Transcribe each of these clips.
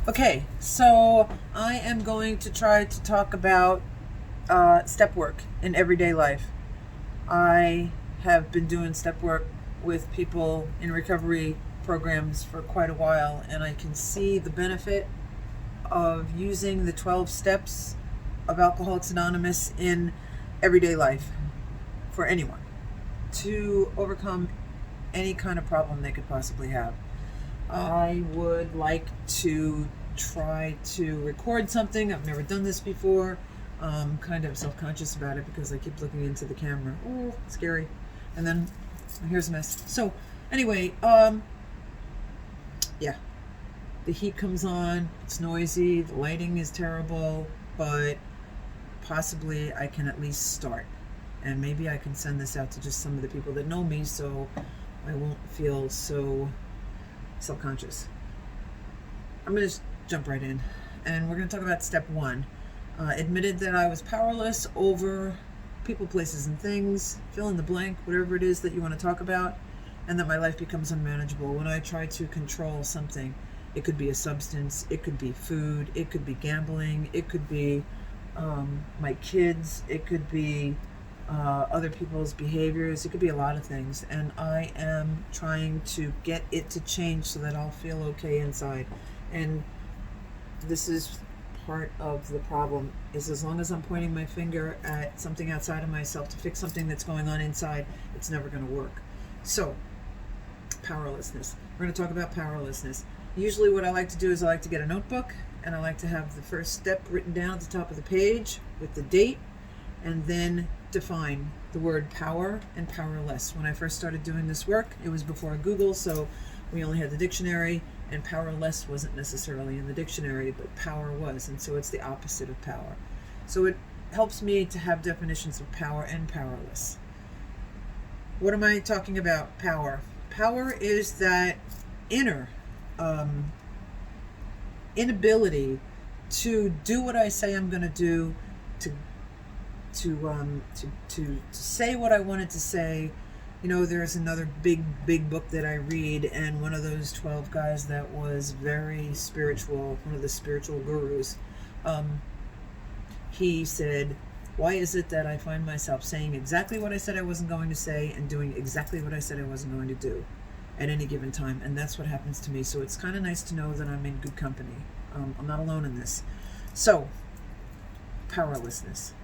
Okay, so I am going to try to talk about step work in everyday life. I have been doing step work with people in recovery programs for quite a while, and I can see the benefit of using the 12 steps of Alcoholics Anonymous in everyday life for anyone to overcome any kind of problem they could possibly have. I would like to try to record something. I've never done this before. Kind of self-conscious about it because I keep looking into the camera. Oh, scary. And then here's a mess. So anyway, yeah, the heat comes on. It's noisy. The lighting is terrible, but possibly I can at least start. And maybe I can send this out to just some of the people that know me so I won't feel so self-conscious. I'm going to just jump right in, and we're going to talk about step one. Admitted that I was powerless over people, places, and things. Fill in the blank, whatever it is that you want to talk about, and that my life becomes unmanageable when I try to control something. It could be a substance, it could be food, it could be gambling, it could be my kids, it could be other people's behaviors. It could be a lot of things, and I am trying to get it to change so that I'll feel okay inside. And this is part of the problem, is as long as I'm pointing my finger at something outside of myself to fix something that's going on inside, it's never going to work. So powerlessness, we're going to talk about powerlessness. Usually what I like to do is I like to get a notebook, and I like to have the first step written down at the top of the page with the date, and then define the word power and powerless. When I first started doing this work, it was before Google, so we only had the dictionary, and powerless wasn't necessarily in the dictionary, but power was, and so it's the opposite of power. So it helps me to have definitions of power and powerless. What am I talking about? Power. Power is that inner inability to do what I say I'm going to do, to say what I wanted to say. You know, there's another big book that I read, and one of those 12 guys that was very spiritual, one of the spiritual gurus, he said, why is it that I find myself saying exactly what I said I wasn't going to say and doing exactly what I said I wasn't going to do at any given time? And that's what happens to me. So it's kind of nice to know that I'm in good company. I'm not alone in this. So, powerlessness.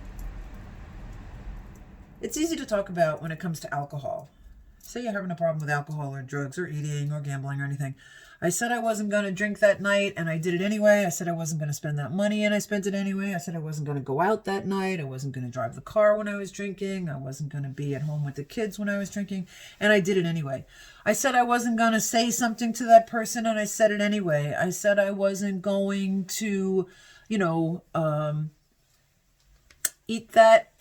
It's easy to talk about when it comes to alcohol. Say you're having a problem with alcohol or drugs or eating or gambling or anything. I said I wasn't going to drink that night, and I did it anyway. I said I wasn't going to spend that money, and I spent it anyway. I said I wasn't going to go out that night. I wasn't going to drive the car when I was drinking. I wasn't going to be at home with the kids when I was drinking, and I did it anyway. I said I wasn't going to say something to that person, and I said it anyway. I said I wasn't going to, eat that,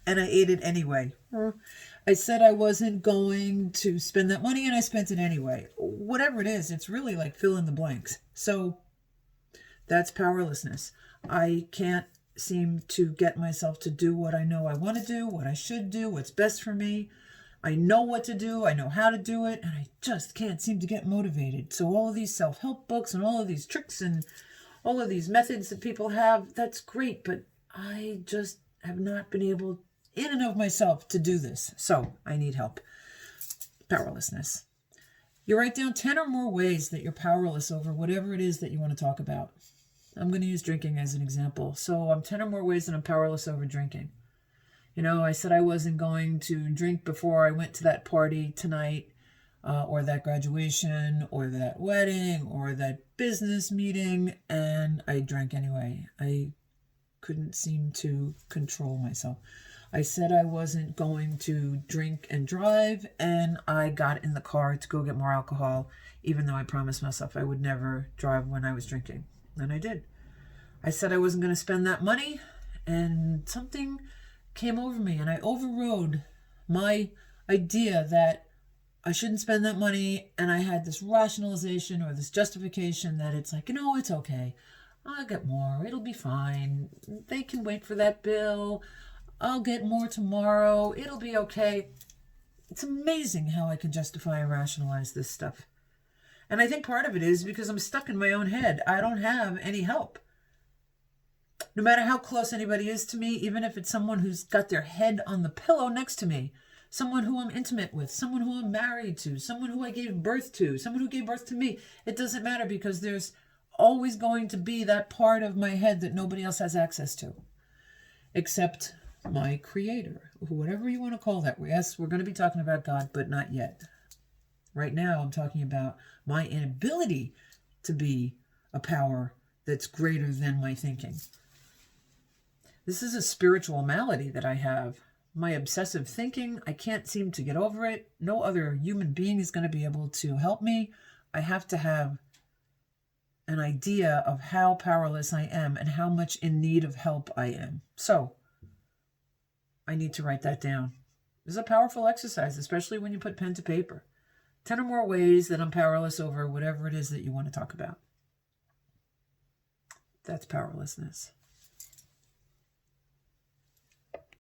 and I ate it anyway. I said I wasn't going to spend that money, and I spent it anyway. Whatever it is, it's really like fill in the blanks. So that's powerlessness. I can't seem to get myself to do what I know I want to do, what I should do, what's best for me. I know what to do, I know how to do it, and I just can't seem to get motivated. So all of these self-help books and all of these tricks and all of these methods that people have, that's great, but I just have not been able in and of myself to do this. So I need help. Powerlessness. You write down 10 or more ways that you're powerless over whatever it is that you want to talk about. I'm going to use drinking as an example. So I'm 10 or more ways that I'm powerless over drinking. I said I wasn't going to drink before I went to that party tonight, or that graduation, or that wedding, or that business meeting, and I drank anyway. I couldn't seem to control myself. I said I wasn't going to drink and drive, and I got in the car to go get more alcohol, even though I promised myself I would never drive when I was drinking. And I did. I said I wasn't going to spend that money, and something came over me, and I overrode my idea that I shouldn't spend that money, and I had this rationalization or this justification that it's like, it's okay. I'll get more. It'll be fine. They can wait for that bill. I'll get more tomorrow. It'll be okay. It's amazing how I can justify and rationalize this stuff. And I think part of it is because I'm stuck in my own head. I don't have any help. No matter how close anybody is to me, even if it's someone who's got their head on the pillow next to me, someone who I'm intimate with, someone who I'm married to, someone who I gave birth to, someone who gave birth to me, it doesn't matter, because there's always going to be that part of my head that nobody else has access to, except my creator, whatever you want to call that. Yes, we're going to be talking about God, but not yet. Right now, I'm talking about my inability to be a power that's greater than my thinking. This is a spiritual malady that I have. My obsessive thinking, I can't seem to get over it. No other human being is going to be able to help me. I have to have an idea of how powerless I am and how much in need of help I am. So, I need to write that down. This is a powerful exercise, especially when you put pen to paper. 10 or more ways that I'm powerless over whatever it is that you want to talk about. That's powerlessness.